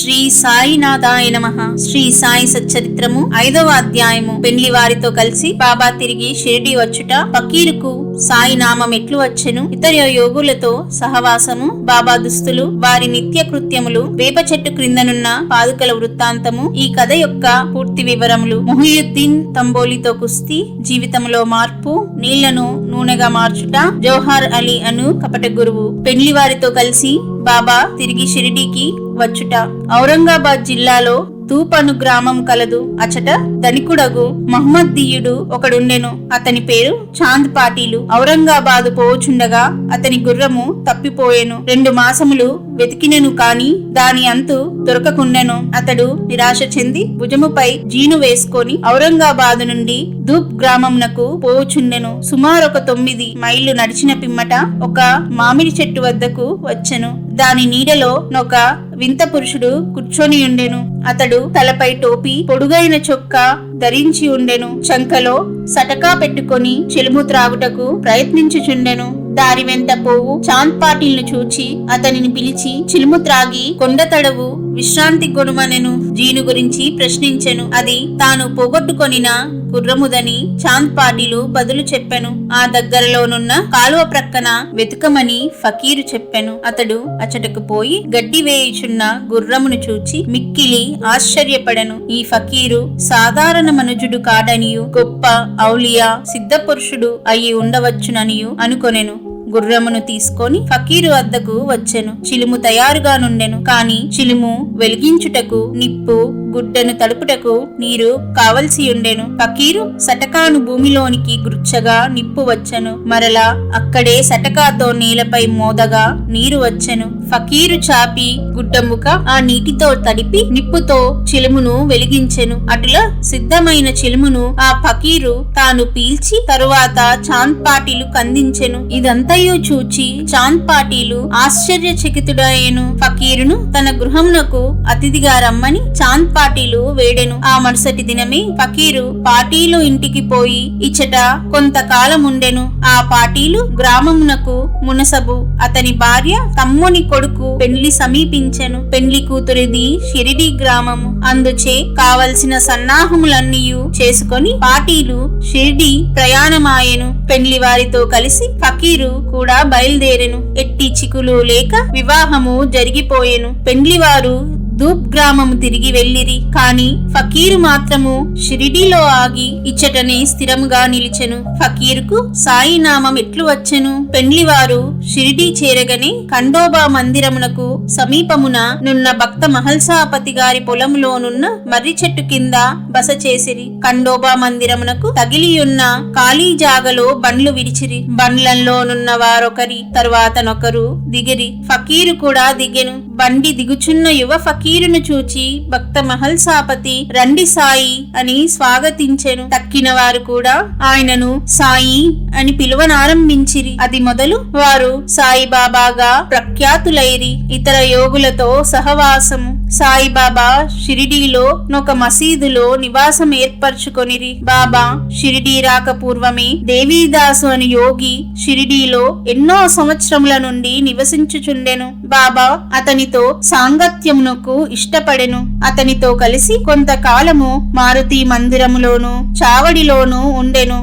శ్రీ సాయినాథాయ నమః. శ్రీ సాయి సచ్చరిత్రము 5వ అధ్యాయము. పెండ్లి వారితో కలిసి బాబా తిరిగి షిరిడి వచ్చుట, ఫకీరుకు సాయి నామం ఎట్లు వచ్చెను, ఇతర యోగులతో సహవాసము, బాబా దుస్తులు, వారి నిత్య కృత్యములు, వేప చెట్టు క్రిందనున్న పాదుకల వృత్తాంతము, ఈ కథ యొక్క పూర్తి వివరములు. మొహియుద్దీన్ తంబోలితో కుస్తీ, జీవితంలో మార్పు, నీళ్లను నూనెగా మార్చుట, జోహార్ అలీ అను కపట గురువు. పెండ్లి వారితో కలిసి బాబా తిరిగి షిరిడీకి వచ్చుట. ఔరంగాబాద్ జిల్లాలో తూపను గ్రామం కలదు. అచట ధనికుడగు మహమ్మద్దీయుడు ఒకడుండెను. అతని పేరు చాంద్ పాటీలు. ఔరంగాబాదు పోవుచుండగా అతని గుర్రము తప్పిపోయెను. 2 మాసములు వెతికినెను కాని దాని అంతు దొరకకుండెను. అతడు నిరాశ చెంది భుజముపై జీను వేసుకొని ఔరంగాబాదు నుండి దూప్ గ్రామమునకు పోవుచుండెను. సుమారొక 9 మైళ్ళు నడిచిన పిమ్మట ఒక మామిడి చెట్టు వద్దకు వచ్చెను. దాని నీడలో ఒక వింత పురుషుడు కూర్చొని ఉండెను. అతడు తలపై టోపీ, పొడుగైన చొక్కా ధరించి ఉండెను. చంకలో సటకా పెట్టుకొని చెలుము త్రాగుటకు ప్రయత్నించుచుండెను. దారి వెంట పోవు చాంద్ పాటిల్ను చూచి అతనిని పిలిచి చిలుము త్రాగి కొండ తడవు విశ్రాంతి కొనుమనెను. జీను గురించి ప్రశ్నించెను. అది తాను పోగొట్టుకొనిన గుర్రముదని చాంద్ పాటిలు బదులు చెప్పెను. ఆ దగ్గరలోనున్న కాలువ ప్రక్కన వెతుకమని ఫకీరు చెప్పెను. అతడు అచటకు పోయి గడ్డి వేయుచున్న గుర్రమును చూచి మిక్కిలి ఆశ్చర్యపడెను. ఈ ఫకీరు సాధారణ మనుజుడు కాడనియు, గొప్ప ఔలియా సిద్ధపురుషుడు అయి ఉండవచ్చుననియు అనుకొనెను. గుర్రమును తీసుకొని ఫకీరు వద్దకు వచ్చెను. చిలుము తయారుగా నుండెను. కాని చిలుము వెలిగించుటకు నిప్పు, గుడ్డను తడుపుటకు నీరు కావలసి ఉండెను. ఫకీరు సటకాను భూమిలోనికి గుర్చగా నిప్పు వచ్చెను. మరలా అక్కడే సటకాతో నేలపై మోదగా నీరు వచ్చెను. ఫకీరు చాపి గుడ్డముక ఆ నీటితో తడిపి నిప్పుతో చిలుమును వెలిగించెను. అటులా సిద్ధమైన చిలుమును ఆ ఫకీరు తాను పీల్చి తరువాత చాంద్ పాటీలు కందించెను. ఇదంతయు చూచి చాంద్ పాటీలు ఆశ్చర్యచకితుడయ్యెను. ఫకీరును తన గృహమునకు అతిథిగా రమ్మని చాంద్ పాటీలు వేడెను. ఆ మరుసటి దినమే ఫకీరు పాటీలు ఇంటికి పోయి ఇచ్చట కొంతకాలం ఉండెను. ఆ పాటీలు గ్రామమునకు మునసబు. అతని భార్య తమ్ముని కొడుకు పెండ్లి సమీపించెను. పెండ్లి కూతురిది షిరిడి గ్రామము. అందుచే కావలసిన సన్నాహములన్నీయు చేసుకొని పాటీలు షిరిడి ప్రయాణమాయెను. పెండ్లి వారితో కలిసి ఫకీరు కూడా బయలుదేరెను. ఎట్టి చిక్కులు లేక వివాహము జరిగిపోయెను. పెండ్లివారు దూప్ గ్రామము తిరిగి వెళ్ళిరి. కాని ఫకీరు మాత్రము షిరిడీలో ఆగి ఇచ్చటనే స్థిరముగా నిలిచెను. ఫకీరుకు సాయి నామం ఎట్లు వచ్చెను? పెండ్లివారు షిరిడీ చేరగనే ఖండోబా మందిరమునకు సమీపమున నున్న భక్త మహల్సాపతి గారి పొలములోనున్న మర్రి చెట్టు కింద బస చేసిరి. ఖండోబా మందిరమునకు తగిలియున్న ఖాళీ జాగలో బండ్లు విడిచిరి. బండ్లలోనున్న వారొకరి తరువాతనొకరు దిగిరి. ఫకీరు కూడా దిగెను. బండి దిగుచున్న యువ ఫకీరును చూచి భక్త మహల్సాపతి రండి సాయి అని స్వాగతించెను. తక్కిన వారు కూడా ఆయనను సాయి అని పిలువనారంభించిరి. అది మొదలు వారు సాయిబాబాగా ప్రఖ్యాతులైరి. ఇతర యోగులతో సహవాసము. సాయిబాబా షిరిడీలో ఒక మసీదులో నివాసం ఏర్పరచుకొనిరి. బాబా షిరిడీ రాక పూర్వమే దేవీదాసు అని యోగి షిరిడీలో ఎన్నో సంవత్సరముల నుండి నివసించుచుండెను. బాబా అతనితో సాంగత్యమునకు ఇష్టపడెను. అతనితో కలిసి కొంతకాలము మారుతి మందిరములోను చావడిలోను ఉండెను.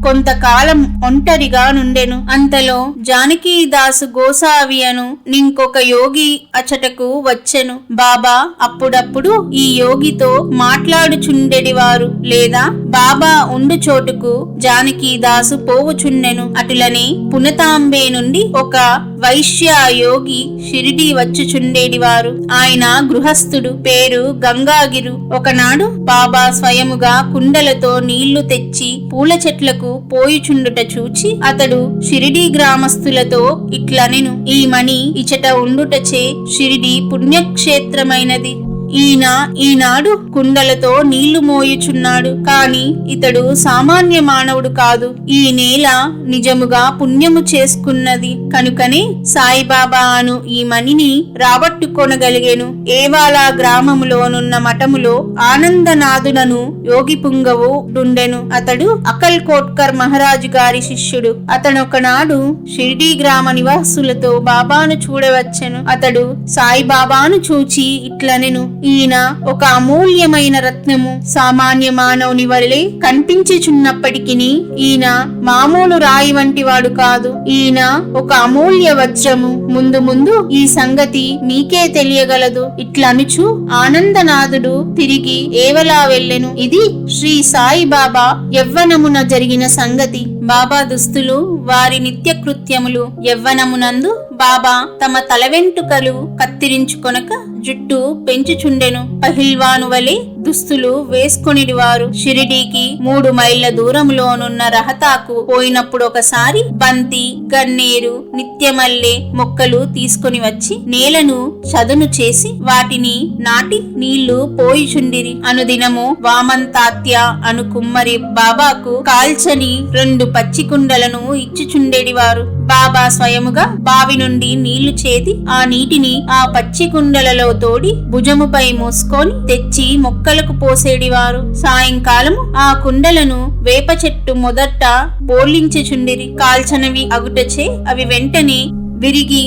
కొంతకాలం ఒంటరిగా నుండెను. అంతలో జానకీదాసు గోసావి అను ఇంకొక యోగి అచటకు వచ్చెను. బాబా అప్పుడప్పుడు ఈ యోగితో మాట్లాడుచుండెడివారు. లేదా బాబా ఉండు చోటుకు జానకీదాసు పోవుచుండెను. అటులనే పునతాంబే నుండి ఒక వైశ్య యోగి షిరిడి వచ్చుచుండేడివారు. ఆయన గృహస్థుడు. పేరు గంగాగిరు. ఒకనాడు బాబా స్వయముగా కుండలతో నీళ్లు తెచ్చి పూల చెట్లకు పోయుచుండుట చూచి అతడు షిరిడి గ్రామస్తులతో ఇట్లనెను, ఈ మణి ఇచట ఉండుటచే షిరిడి పుణ్యక్షేత్రమైనది. ఈనాడు కుండలతో నీళ్లు మోయుచున్నాడు. కాని ఇతడు సామాన్య మానవుడు కాదు. ఈ నేల నిజముగా పుణ్యము చేసుకున్నది కనుకనే సాయిబాబా అను ఈ మణిని రాబట్టుకొనగలిగెను. ఏవాలా గ్రామములోనున్న మఠములో ఆనందనాథునను యోగి పుంగవు డుండెను. అతడు అకల్ కోట్కర్ మహారాజు గారి శిష్యుడు. అతనొకనాడు షిరిడీ గ్రామ నివాసులతో బాబాను చూడవచ్చెను. అతడు సాయిబాబాను చూచి ఇట్లనెను, ఈయన ఒక అమూల్యమైన రత్నము. సామాన్య మానవుని వలె కనిపించుచున్నప్పటికిని ఈయన మామూలు రాయి వంటి వాడు కాదు. ఈయన ఒక అమూల్య వజ్రము. ముందు ముందు ఈ సంగతి మీకే తెలియగలదు. ఇట్లనుచు ఆనందనాథుడు తిరిగి ఏవలా వెళ్ళెను. ఇది శ్రీ సాయిబాబా యవ్వనమున జరిగిన సంగతి. బాబా దుస్తులు వారి నిత్య కృత్యములు. యవ్వనమునందు బాబా తమ తల వెంట్రుకలు కత్తిరించుకొనక జుట్టు పెంచుచుండెను. పహిల్వాను వలె దుస్తులు వేసుకొనిడివారు. షిరిడీకి 3 మైళ్ళ దూరంలోనున్న రహతాకు పోయినప్పుడు ఒకసారి బంతి, గన్నేరు, నిత్యమల్లె మొక్కలు తీసుకుని వచ్చి నేలను చదును చేసి వాటిని నాటి నీళ్లు పోయిచుండిరి. అనుదినము వామంతాత్య అను కుమ్మరి బాబాకు కాల్చని 2 పచ్చి కుండలను ఇచ్చుచుండేడివారు. బాబా స్వయముగా బావి నుండి నీళ్లు చేది ఆ నీటిని ఆ పచ్చి కుండలలో తోడి భుజముపై మోసుకొని తెచ్చి మొక్కలకు పోసేడివారు. సాయంకాలము ఆ కుండలను వేప చెట్టు మొదట బోర్లించుచుండిరి. కాల్చనవి అగుటచే అవి వెంటనే విరిగి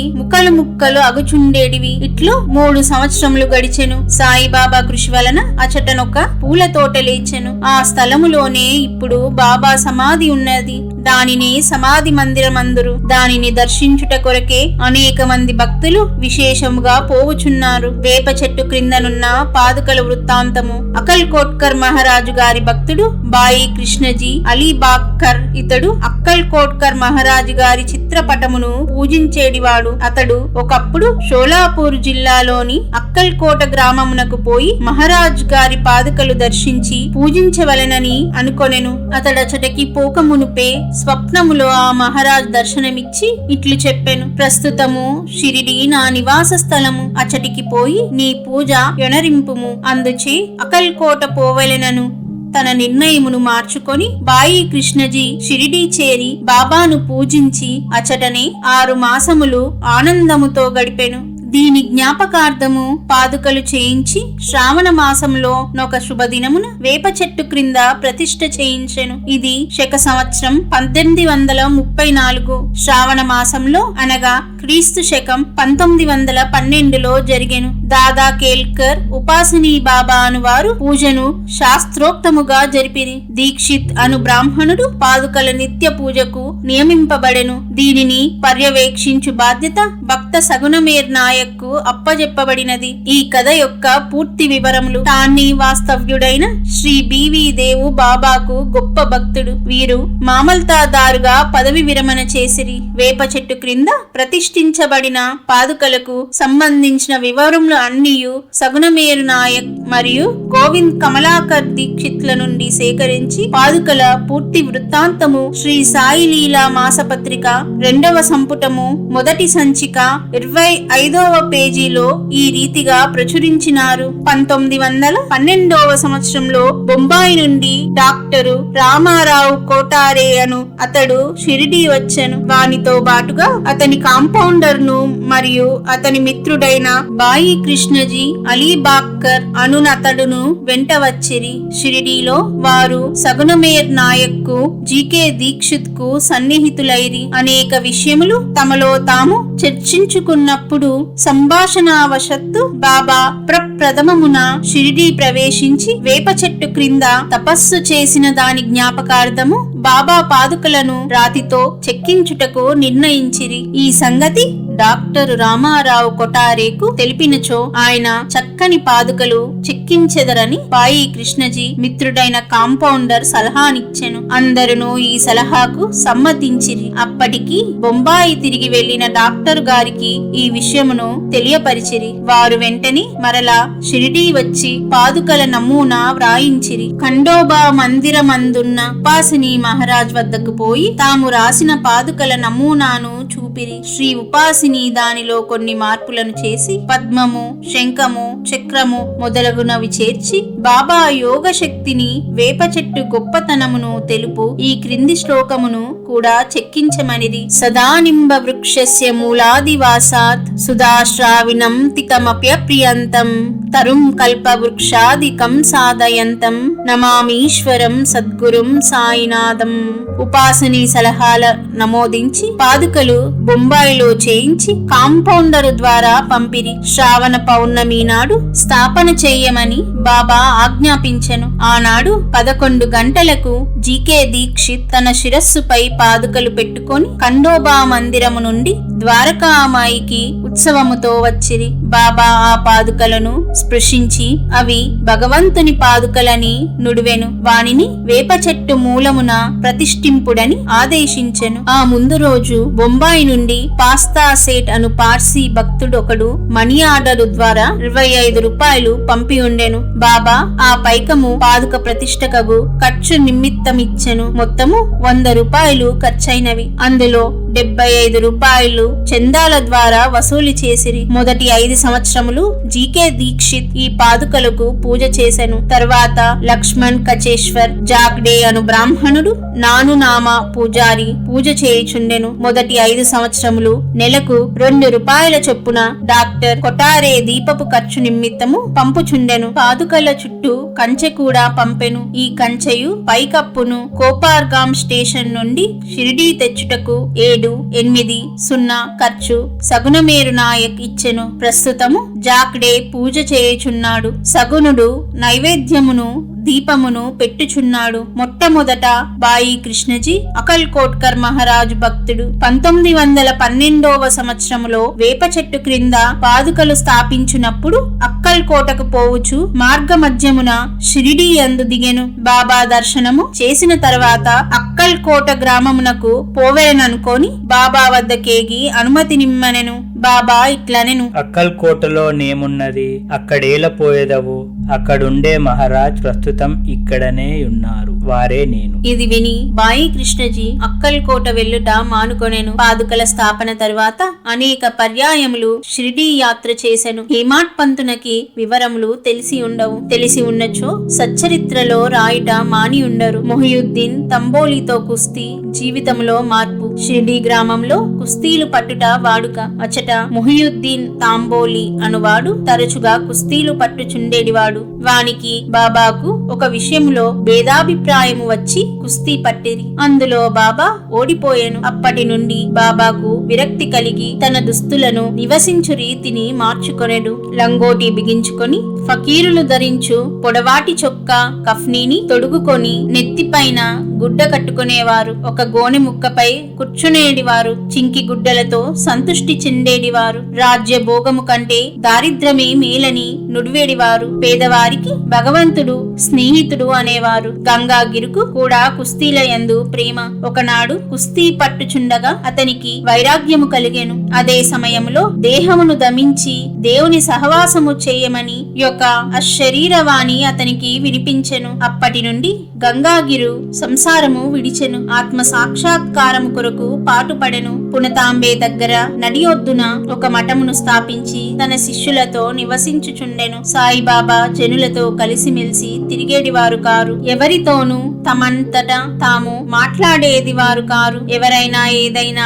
ముక్కలు అగుచుండేడివి. ఇట్లు 3 సంవత్సరములు గడిచెను. సాయిబాబా కృషి వలన అచటనొక పూల తోట లేచెను. ఆ స్థలములోనే ఇప్పుడు బాబా సమాధి ఉన్నది. దానిని సమాధి మందిరమందురు. దానిని దర్శించుట కొరకే అనేక మంది భక్తులు విశేషముగా పోవుచున్నారు. వేప చెట్టు క్రిందనున్న పాదుకల వృత్తాంతము. అకల్ కోట్కర్ మహారాజు గారి భక్తుడు బాయి కృష్ణజీ అలీబాక్కర్. ఇతడు అక్కల్ కోట్కర్ మహారాజు గారి చిత్రపటమును పూజించేడివాడు. అతడు ఒకప్పుడు షోలాపూర్ జిల్లాలోని అక్కల్ కోట గ్రామమునకు పోయి మహారాజు గారి పాదుకలు దర్శించి పూజించవలెనని అనుకొనెను. అతడచటకి పోకమునుపే స్వప్నములో ఆ మహారాజ్ దర్శనమిచ్చి ఇట్లు చెప్పెను, ప్రస్తుతము షిరిడి నా నివాస స్థలము. అచటికి పోయి నీ పూజ యొనరింపుము. అందుచే అకల్ కోట పోవలెనను. తన నిర్ణయమును మార్చుకొని బాయి కృష్ణజీ షిరిడీ చేరి బాబాను పూజించి అచటనే 6 మాసములు ఆనందముతో గడిపెను. దీని జ్ఞాపకార్థము పాదుకలు చేయించి శ్రావణ మాసంలో నొక శుభదినమున వేప చెట్టు క్రింద ప్రతిష్ఠ చేయించెను. ఇది శక సంవత్సరం 1834 శ్రావణ మాసంలో అనగా క్రీస్తు శకం 1912లో జరిగెను. దాదా కేల్కర్ ఉపాసనీ బాబా అను వారు పూజను శాస్త్రోక్తముగా జరిపిరి. దీక్షిత్ అను బ్రాహ్మణుడు పాదుకల నిత్య పూజకు నియమింపబడెను. దీనిని పర్యవేక్షించు బాధ్యత భక్త సగుణమేర్ నాయక్ కు అప్పజెప్పబడినది. ఈ కథ యొక్క పూర్తి వివరములు. తాన్ని వాస్తవ్యుడైన శ్రీ బివి దేవు బాబాకు గొప్ప భక్తుడు. వీరు మామల్తాదారుగా పదవి విరమణ చేసిరి. వేప చెట్టు క్రింద ప్రతిష్ఠించబడిన పాదుకలకు సంబంధించిన వివరములు అన్నియు సగుణమేరు నాయక్ మరియు గోవింద్ కమలాకర్ దీక్షిత్ల నుండి సేకరించి పాదుకల పూర్తి వృత్తాంతము శ్రీ సాయి లీలా మాసపత్రిక 2వ సంపుటము మొదటి సంచిక 25వ పేజీలో ఈ రీతిగా ప్రచురించినారు. 1912వ సంవత్సరంలో బొంబాయి నుండి డాక్టరు రామారావు కోటారే అను అతడు షిరిడీ వచ్చెను. వానితో బాటుగా అతని కాంపౌండర్ ను మరియు అతని మిత్రుడైన బాయి కృష్ణజీ అలీబాక్కర్ అనునతడును వెంట వచ్చిరి. షిరిడీలో వారు సగుణమేర్ నాయక్ కు జీకే దీక్షిత్ కు సన్నిహితులైరి. అనేక విషయములు తమలో తాము చర్చించుకున్నప్పుడు సంభాషణావశత్తు బాబా ప్రప్రథమమున షిరిడీ ప్రవేశించి వేప చెట్టు క్రింద తపస్సు చేసిన దాని జ్ఞాపకార్థము బాబా పాదుకలను రాతితో చెక్కించుటకు నిర్ణయించిరి. ఈ సంగతి డాక్టర్ రామారావు కొటారేకు తెలిపినచో ఆయన చక్కని పాదుకలు చెక్కించెదరని బాయి కృష్ణజీ మిత్రుడైన కాంపౌండర్ సలహానిచ్చెను. అందరును ఈ సలహాకు సమ్మతించిరి. అప్పటికి బొంబాయి తిరిగి వెళ్లిన డాక్టర్ గారికి ఈ విషయమును తెలియపరిచిరి. వారు వెంటనే మరలా షిరిడీ వచ్చి పాదుకల నమూనా వ్రాయించిరి. ఖండోబా మందిరమందున్న ఉపాసిని మహారాజ్ వద్దకు పోయి తాము రాసిన పాదుకల నమూనాను చూపిరి. శ్రీ ఉపాసిని దానిలో కొన్ని మార్పులను చేసి పద్మము, శంఖము, చక్రము మొదలగునవి చేర్చి బాబా యోగ శక్తిని, వేప చెట్టు గొప్పతనమును తెలుపు ఈ క్రింది శ్లోకమును కూడా చెక్కించమనిది. సదానింబ వృక్షస్య మూలాదివాసాత్ సుధాశ్రావిణం తికమప్యప్రియంతం తరుం కల్ప వృక్షాదికం సాధయంతం నమామీశ్వరం సద్గురుం సాయినాథం. ఉపాసని సలహాల నమోదించి పాదుకలు బొంబాయిలో చేయించి కాంపౌండరు ద్వారా పంపిరి. శ్రావణ పౌర్ణమి నాడు స్థాపన చేయమని బాబా ఆజ్ఞాపించెను. ఆనాడు 11 గంటలకు జీకే దీక్షిత్ తన శిరస్సుపై పాదుకలు పెట్టుకొని ఖండోబా మందిరము నుండి ద్వారకామాయికి ఉత్సవముతో వచ్చిరి. బాబా ఆ పాదుకలను స్పృశించి అవి భగవంతుని పాదుకలని నుడివెను. వానిని వేప చెట్టు మూలమున ప్రతిష్ఠింపుడని ఆదేశించెను. ఆ ముందు రోజు బొంబాయి నుండి పాస్తా సేట్ అను పార్సీ భక్తుడొకడు మనీ ఆర్డరు ద్వారా 25 రూపాయలు పంపి ఉండెను. బాబా ఆ పైకము పాదుక ప్రతిష్టకగు ఖర్చు నిమిత్తమిచ్చెను. మొత్తము 100 రూపాయలు ఖర్చైనవి. అందులో 75 రూపాయలు చందాల ద్వారా వసూలు చేసిరి. మొదటి 5 సంవత్సరములు జీకే దీక్షిత్ ఈ పాదుకలకు పూజ చేసెను. తర్వాత లక్ష్మణ్ కచేశ్వర్ జాగ్డే అను బ్రాహ్మణుడు నానునామ పూజారి పూజ చేయుచుండెను. మొదటి 5 సంవత్సరములు నెలకు 2 రూపాయల చొప్పున డాక్టర్ కొటారే దీపపు ఖర్చు నిమిత్తము పంపుచుండెను. పాదుకల చుట్టూ కంచె కూడా పంపెను. ఈ కంచెయు పైకప్పును కోపార్గాం స్టేషన్ నుండి షిరిడీ తెచ్చుటకు 7-8 ఖర్చు సగునమేరు నాయక్ ఇచ్చెను. ప్రస్తుతము జాక్డే పూజ చేయుచున్నాడు. సగునుడు నైవేద్యమును దీపమును పెట్టుచున్నాడు. మొట్టమొదట బాయి కృష్ణజీ అకల్ కోట్కర్ మహారాజు భక్తుడు 1912వ సంవత్సరములో వేప చెట్టు క్రింద పాదుకలు స్థాపించునప్పుడు అక్కల్ కోటకు పోవుచు మార్గ మధ్యమున షిరిడీ యందు దిగెను. బాబా దర్శనము చేసిన తర్వాత అక్కల్ కోట గ్రామమునకు పోవెననుకొని బాబా వద్దకేగి అనుమతి నిమ్మనెను. బాబా ఇట్లనెను, అక్కల్ కోటలో నేమున్నది, అక్కడేల పోయేదవు, అక్కడుండే మహారాజ్ ప్రస్తుతం ఇక్కడనే ఉన్నారు, వారే నేను. ఇది విని బాయి కృష్ణజీ అక్కల్ కోట వెళ్ళుట మానుకొనెను. పాదుకల స్థాపన తరువాత అనేక పర్యాయములు షిరిడీ యాత్ర చేసెను. హేమాడ్ పంతునకి వివరములు తెలిసి ఉండవు. తెలిసి ఉన్నచో సచ్చరిత్రలో రాయుట మాని ఉండరు. మొహియుద్దీన్ తంబోలితో కుస్తీ, జీవితంలో మార్పు. షిరిడీ గ్రామంలో కుస్తీలు పట్టుట వాడుక. అచట మొహియుద్దీన్ తాంబోలి అనువాడు తరచుగా కుస్తీలు పట్టుచుండేడివాడు. వానికి బాబాకు ఒక విషయంలో భేదాభిప్రాయము వచ్చి కుస్తీ పట్టిరి. అందులో బాబా ఓడిపోయెను. అప్పటి నుండి బాబాకు విరక్తి కలిగి తన దుస్తులను నివసించు రీతిని మార్చుకొనెడు. లంగోటి బిగించుకొని ఫకీరులు ధరించు పొడవాటి చొక్కా కఫ్నీని తొడుగుకొని నెత్తిపైన గుడ్డ కట్టుకునేవారు. ఒక గోనె ముక్కపై కూర్చునేడివారు. చింకి గుడ్డలతో సంతుష్టి చెందేడివారు. రాజ్య భోగము కంటే దారిద్రమే మేలని నుడివేడివారు. పేదవారికి భగవంతుడు స్నేహితుడు అనేవారు. గంగాగిరుకు కూడా కుస్తీల యందు ప్రేమ. ఒకనాడు కుస్తీ పట్టుచుండగా అతనికి వైరాగ్యము కలిగెను. అదే సమయంలో దేహమును దమించి దేవుని సహవాసము చేయమని యొక్క అశరీరవాణి అతనికి వినిపించెను. అప్పటి నుండి గంగాగిరు సంసారము విడిచెను. ఆత్మ సాక్షాత్కారము కొరకు పాటుపడెను. పునతాంబే దగ్గర నడియొద్దున ఒక మఠమును స్థాపించి తన శిష్యులతో నివసించుచుండెను. సాయిబాబా జనులతో కలిసిమెలిసి తిరిగేడివారు కారు. ఎవరితోనూ తమంతట తాము మాట్లాడేది వారు కారు. ఎవరైనా ఏదైనా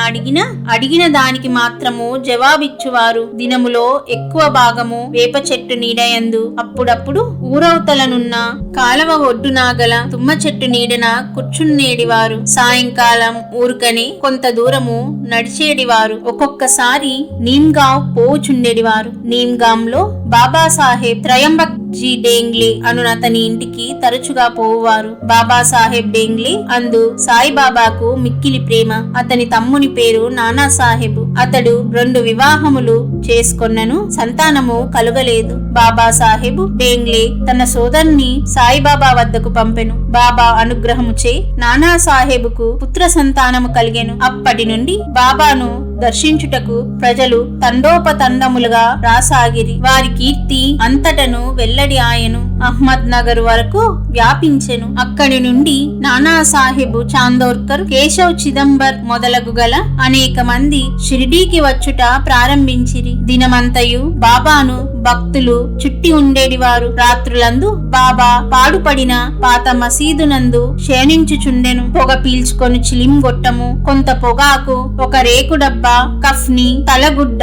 అడిగిన దానికి మాత్రము జవాబిచ్చువారు. దినములో ఎక్కువ భాగము వేప చెట్టు నీడయందు, అప్పుడప్పుడు ఊరవతలనున్న కాలవ ఒడ్డున గల తుమ్మ చెట్టు నీడన కూర్చున్నేడివారు. సాయంకాలం ఊరుకనే కొంత దూరము నడిచేడివారు. ఒక్కొక్కసారి నీమ్గావ్ పోవుచుండేడివారు. నీమ్గామ్ లో బాబాసాహెబ్ త్రయంబక్ జీ డేంగ్లే అను అతని ఇంటికి తరచుగా పోవువారు. బాబాసాహెబ్ డేంగ్లే అందు సాయిబాబాకు మిక్కిలి ప్రేమ. అతని తమ్ముని పేరు నానాసాహెబ్. అతడు 2 వివాహములు చేసుకొన్నను సంతానము కలుగలేదు. బాబాసాహెబ్ డేంగ్లే తన సోదరుని సాయిబాబా వద్దకు పంపెను. బాబా అనుగ్రహముచే నానాసాహెబుకు పుత్ర సంతానము కలిగెను. అప్పటి నుండి బాబాను దర్శించుటకు ప్రజలు తండోపతండములుగా రాసాగిరి. వారి కీర్తి అంతటను వెల్లడి ఆయను అహ్మద్ నగర్ వరకు వ్యాపించెను. అక్కడి నుండి నానాసాహెబ్ చాందోర్కర్, కేశవ్ చిదంబర్ మొదలగు గల అనేక మంది షిరిడీకి వచ్చుట ప్రారంభించిరి. దినమంతయు బాబాను భక్తులు చుట్టి ఉండేడివారు. రాత్రులందు బాబా పాడుపడిన పాత మసీదునందు శయనించుచుండెను. పొగ పీల్చుకొని చిలింగొట్టము, కొంత పొగాకు, ఒక రేకు డబ్బా, కఫ్ని, తలగుడ్డ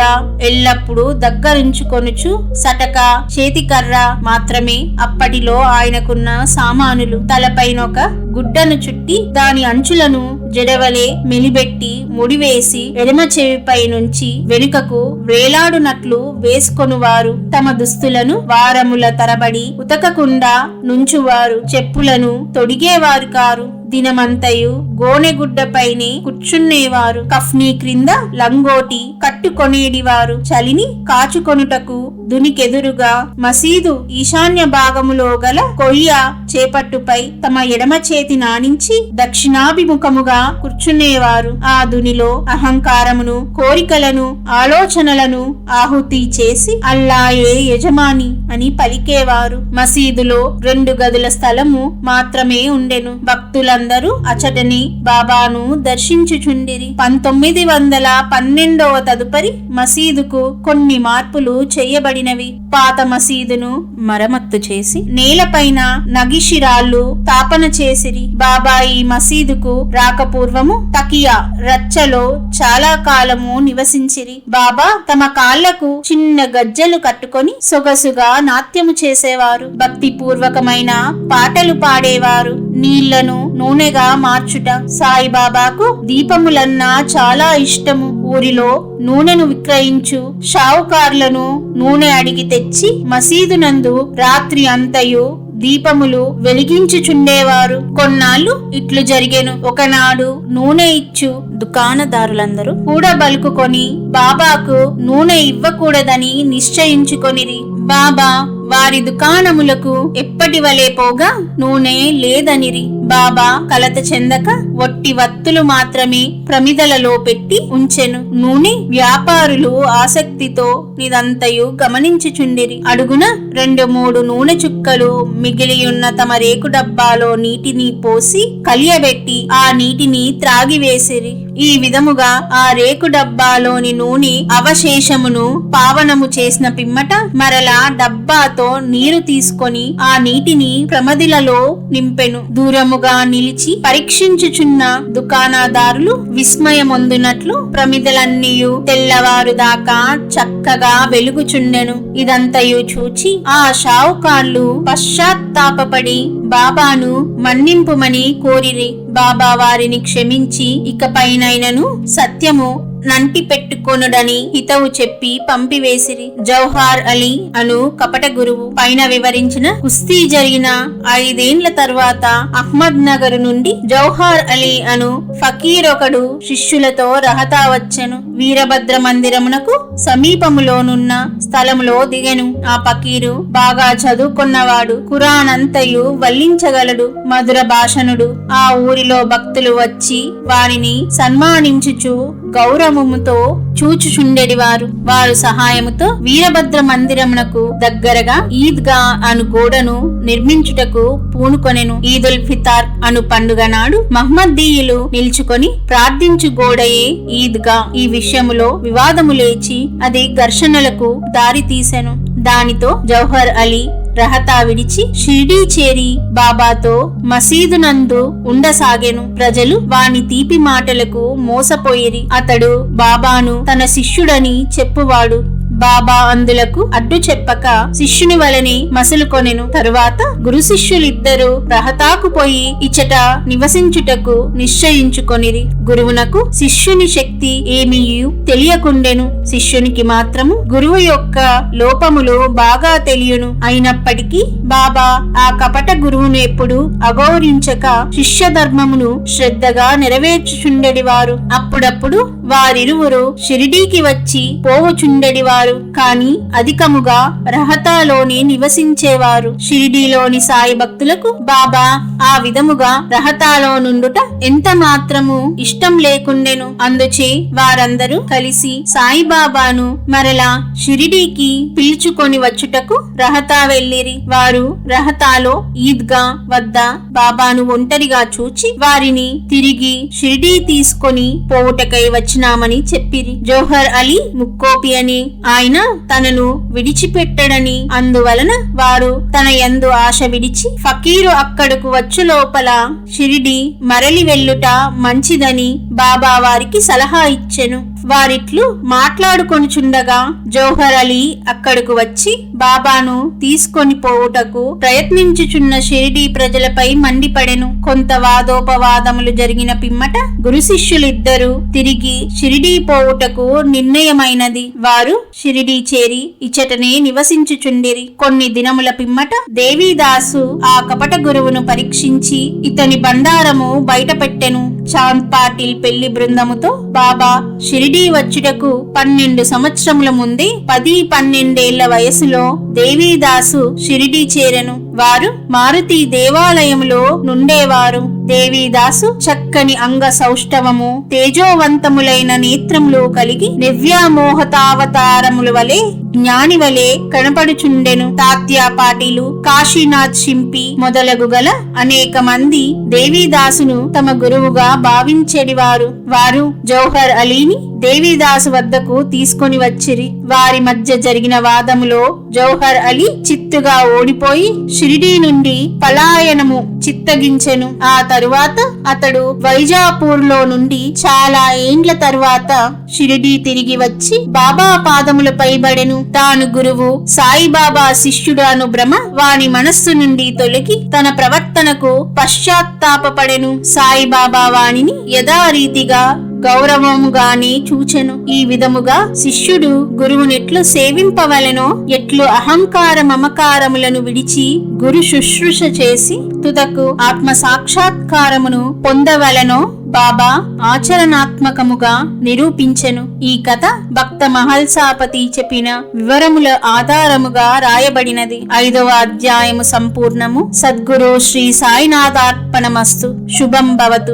ఎల్లప్పుడూ దగ్గరుంచుకొనుచు సటక, చేతికర్ర మాత్రమే అప్పటిలో ఆయనకున్న సామానులు. తలపైనొక గుడ్డను చుట్టి దాని అంచులను జడవలే మెలిబెట్టి ముడివేసి ఎడమ చెవిపై నుంచి వెనుకకు వేలాడునట్లు వేసుకొనువారు. తమ దుస్తులను వారముల తరబడి ఉతకకుండా నుంచువారు. చెప్పులను తొడిగేవారు కారు. దినమంతయు గోనెగుడ్డపైనే కూర్చునేవారు. కఫ్నీ క్రింద లంగోటి కట్టుకొనేడివారు. చలిని కాచుకొనుటకు దునికెదురుగా మసీదు ఈశాన్య భాగములో గల కొయ్య చేపట్టుపై తమ ఎడమ చేతి నానించి దక్షిణాభిముఖముగా కూర్చునేవారు. ఆ దునిలో అహంకారమును, కోరికలను, ఆలోచనలను ఆహుతి చేసి అల్లాయే యజమాని అని పలికేవారు. మసీదులో 2 గదుల స్థలము మాత్రమే ఉండెను. భక్తులందరూ అచటని బాబాను దర్శించుచుండిరి. 1912వ తదుపరి మసీదుకు కొన్ని మార్పులు చేయబడినవి. పాత మసీదును మరమ్మత్తు చేసి నేలపైన నగిషిరాళ్లు స్థాపన చేసిరి. బాబా ఈ మసీదుకు రాకపూర్వము తకియా రచ్చలో చాలా కాలము నివసించిరి. బాబా తమ కాళ్లకు చిన్న గజ్జలు కట్టుకొని సొగసుగా నాట్యము చేసేవారు. భక్తి పూర్వకమైన పాటలు పాడేవారు. నీళ్లను నూనెగా మార్చుట. సాయిబాబాకు దీపములన్నా చాలా ఇష్టము. ఊరిలో నూనెను విక్రయించు షావుకార్లను నూనె అడిగి తెచ్చి మసీదునందు రాత్రి అంతయు దీపములు వెలిగించుచుండేవారు. కొన్నాళ్ళు ఇట్లు జరిగెను. ఒకనాడు నూనె ఇచ్చు దుకాణదారులందరూ కూడబలుకుకొని బాబాకు నూనె ఇవ్వకూడదని నిశ్చయించుకొనిరి. బాబా వారి దుకాణములకు ఎప్పటి వలె పోగా నూనె లేదనిరి. బాబా కలత చెందక ఒట్టి వత్తులు మాత్రమే ప్రమిదలలో పెట్టి ఉంచెను. నూనె వ్యాపారులు ఆసక్తితో నిదంతయు గమనించుచుండిరి. అడుగున 2-3 నూనె చుక్కలు మిగిలియున్న తమ రేకు డబ్బాలో నీటిని పోసి కలియబెట్టి ఆ నీటిని త్రాగివేసిరి. ఈ విధముగా ఆ రేకు డబ్బాలోని నూనె అవశేషమును పావనము చేసిన పిమ్మట మరలా డబ్బాతో నీరు తీసుకొని ఆ నీటిని ప్రమదిలలో నింపెను. దూరముగా నిలిచి పరీక్షించుచున్న దుకాణదారులు విస్మయమొందునట్లు ప్రమిదలన్నీయు తెల్లవారు దాకా చక్కగా వెలుగుచుండెను. ఇదంతయు చూచి ఆ షావుకార్లు పశ్చాత్తాపపడి బాబాను మన్నింపుమని కోరిరి. బాబా వారిని క్షమించి ఇకపైనైనను సత్యము నంటి పెట్టుకొనుడని హితవు చెప్పి పంపివేసిరి. జౌహార్ అలీ అను కపట గురువు పైన వివరించిన కుస్తీ జరిగిన 5 ఏండ్ల తర్వాత అహ్మద్ నగర్ నుండి జౌహార్ అలీ అను ఫకీర్ ఒకడు శిష్యులతో రహతా వచ్చెను. వీరభద్ర మందిరమునకు సమీపములోనున్న స్థలములో దిగెను. ఆ ఫకీరు బాగా చదువుకున్నవాడు. ఖురాన్ అంతయు వల్లించగలడు. మధుర భాషణుడు. ఆ ఊరిలో భక్తులు వచ్చి వారిని సన్మానించుచు గౌరవముతో చూచుచుండెడివారు. వారు సహాయముతో వీరభద్ర మందిరమునకు దగ్గరగా ఈద్గా అను గోడను నిర్మించుటకు పూనుకొనెను. ఈదుల్ ఫితార్ అను పండుగ నాడు మహమ్మదీయులు నిల్చుకొని ప్రార్థించు గోడయే ఈద్గా. ఈ విషయములో వివాదము లేచి అది ఘర్షణలకు దారి తీసెను. దానితో జౌహర్ అలీ రహతా విడిచి షిరిడీ చేరి బాబాతో మసీదునందు ఉండసాగెను. ప్రజలు వాని తీపి మాటలకు మోసపోయిరి. అతడు బాబాను తన శిష్యుడని చెప్పువాడు. బాబా అందులకు అడ్డు చెప్పక శిష్యుని వలని మసులుకొనెను. తరువాత గురు శిష్యులిద్దరూ రహతాకు పోయి ఇచ్చట నివసించుటకు నిశ్చయించుకొనిరి. గురువునకు శిష్యుని శక్తి ఏమీ తెలియకుండెను. శిష్యునికి మాత్రము గురువు యొక్క లోపములు బాగా తెలియను. అయినప్పటికీ బాబా ఆ కపట గురువును ఎప్పుడు అగౌరవించక శిష్య ధర్మమును శ్రద్ధగా నెరవేర్చుచుండెడివారు. అప్పుడప్పుడు వారిరువురు షిరిడీకి వచ్చి పోవుచుండెడివారు. కాదు, కాని అధికముగా రహతాలోనే నివసించేవారు. షిరిడీలోని సాయి భక్తులకు బాబా ఆ విధముగా రహతాలో నుండుట ఎంత మాత్రము ఇష్టం లేకుండెను. అందుచే వారందరూ కలిసి సాయిబాబాను మరలా షిరిడీకి పిలుచుకొని వచ్చుటకు రహతా వెళ్ళిరి. వారు రహతాలో ఈద్గా వద్ద బాబాను ఒంటరిగా చూచి వారిని తిరిగి షిరిడీ తీసుకొని పోవుటకై వచ్చినామని చెప్పిరి. జోహర్ అలీ ముక్కోపి అని ఆయన తనను విడిచిపెట్టడని, అందువలన వారు తన యందు ఆశ విడిచి ఫకీరు అక్కడకు వచ్చు లోపల షిరిడీ మరలి వెళ్ళుట మంచిదని బాబా వారికి సలహా ఇచ్చెను. వారిట్లు మాట్లాడుకొనుచుండగా జోహర్ అలీ అక్కడకు వచ్చి బాబాను తీసుకొని పోవుటకు ప్రయత్నించుచున్న షిరిడీ ప్రజలపై మండిపడెను. కొంత వాదోపవాదములు జరిగిన పిమ్మట గురు శిష్యులిద్దరూ తిరిగి షిరిడీ పోవుటకు నిర్ణయమైనది. వారు షిరిడీ చేరి ఇచ్చటనే నివసించుచుండిరి. కొన్ని దినముల పిమ్మట దేవీదాసు ఆ కపట గురువును పరీక్షించి ఇతని బండారము బయటపెట్టెను. చాంద్ పాటిల్ పెళ్లి బృందముతో బాబా షిరిడీ వచ్చుటకు 12 సంవత్సరముల ముందే 10-12 వయసులో దేవీదాసు షిరిడీ చేరెను. వారు మారుతి దేవాలయములో నుండేవారు. దేవీదాసు చక్కని అంగ సౌష్ఠవము, తేజోవంతములైన నేత్రములు కలిగి నివ్యామోహతావతారముల వలె జ్ఞాని వలె కనపడుచుండెను. తాత్యా పాటిలు, కాశీనాథ్ షింపి మొదలగు గల అనేక మంది దేవీదాసును తమ గురువుగా భావించెడివారు. వారు జౌహర్ అలీని దేవీదాసు వద్దకు తీసుకొని వచ్చిరి. వారి మధ్య జరిగిన వాదములో జౌహర్ అలీ చిత్తుగా ఓడిపోయి షిరిడీ నుండి పలాయనము చిత్తగించెను. ఆ తరువాత అతడు వైజాపూర్ లో నుండి చాలా ఏండ్ల తరువాత షిరిడీ తిరిగి వచ్చి బాబా పాదములపై బడెను. తాను గురువు సాయిబాబా శిష్యుడు అను భ్రమ వాని మనస్సు నుండి తొలగి తన ప్రవర్తనకు పశ్చాత్తాపపడెను. సాయిబాబా వానిని యథారీతిగా గౌరవముగానే చూచెను. ఈ విధముగా శిష్యుడు గురువునెట్లు సేవింపవలెనో, ఎట్లు అహంకార మమకారములను విడిచి గురు శుశ్రూష చేసి తుదకు ఆత్మ సాక్షాత్కారమును పొందవలెనో బాబా ఆచరణాత్మకముగా నిరూపించెను. ఈ కథ భక్త మహల్సాపతి చెప్పిన వివరముల ఆధారముగా రాయబడినది. 5వ అధ్యాయము సంపూర్ణము. సద్గురు శ్రీ సాయినాథార్పణమస్తు. శుభం భవతు.